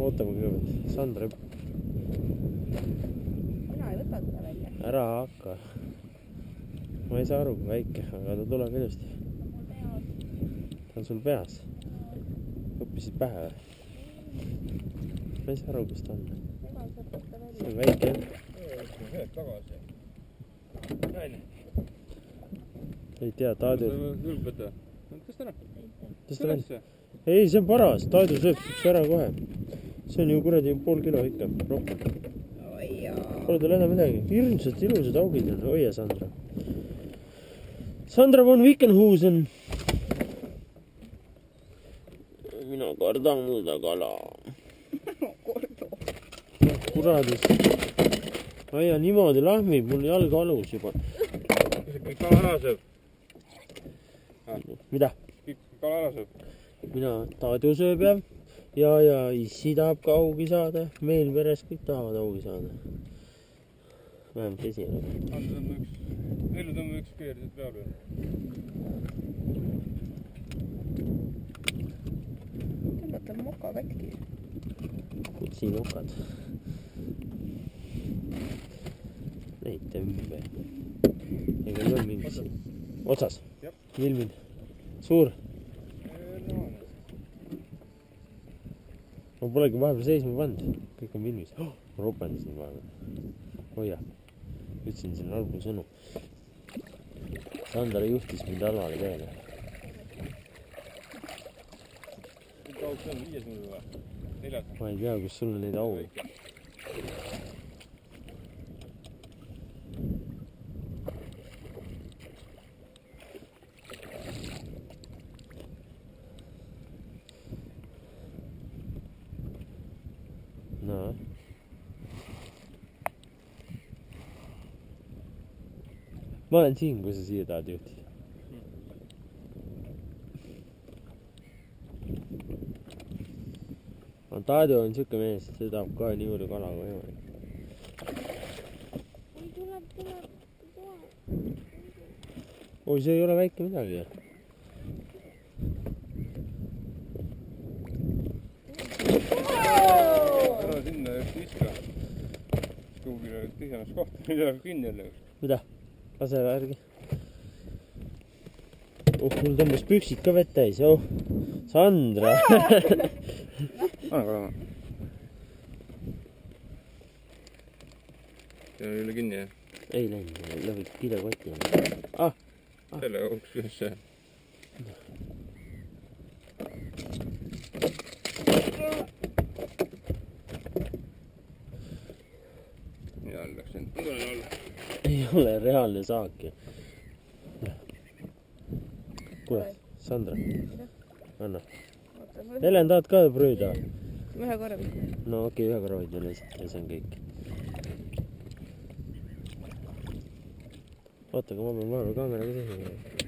ootame kõigepealt. Sandra. Mina ei võta teda välja. Ära hakka. Ma ei saa aru, kui väike, aga ta tuleb ilusti. Ta on sul peas. Õppisid pähe või? Ma ei saa aru, kus ta on. See on väike. Head tagasi. Näin. Ei tea, Taadu... Ülbõta. Tõsta ära. Tõsta välja. Ei, see on paras. Taadu sööb ära kohe. See on ju kuradi pool kilo ikka. Rohkem. Pole tal enam midagi. Hirmsad, ilusad augid on. Oia, Sandra. Sandra von Wickenhusen. Mina kardan muda kala. Kuradis. Oia, niimoodi lahmib. Mul jalg alus juba. Kõik kala ära sööb. Mida? Kõik kala ära sööb. Mina Taadu sööb ja issi tahab ka augi saada. Meil peres kõik tahavad augi saada. Vähemalt esialgu. Ellu tõmba üks keersid peale. Tõmbatab moka katki. Kutsi mokad. Neid tõmbe. Ega ei ole mingis. Otsas. Milmil. Suur. Ma polegi vahepeal seisma pannud. Kõik on filmis. Ma ropendasin vahepeal. Hoia. Ütlesin siin halbu sõnu. Sandra juhtis mind alvale teele. Kõik auk on 5 mul või? 4? Ma ei tea, kus sul on neid auga. No. Ma olen siin, kui sa siia tahad juhtida. Taadu on siuke mees, see tahab ka nii palju kala kui võimalik. Oi, see ei ole väike midagi. Ära sinna üks viska. Kuhugile tühjemas kohta, mida kinni jälle. Mida? Lase värgi. Mul tõmbas püksid ka vett täis. Sandra. Anna korra. See oli üle kinni, jah? Ei läinud, läbi kilekoti. Selle kauks üles. Ja läks end. Tulen alla. Ei ole reaalne saak. Kuule, Sandra. Anna. Helen, tahad ka prüüda? Ühe korra mitte. No okei, ühe korra võid veel esitada ja see on kõik. Oota, aga ma pean vahepeal kaameraga seisma.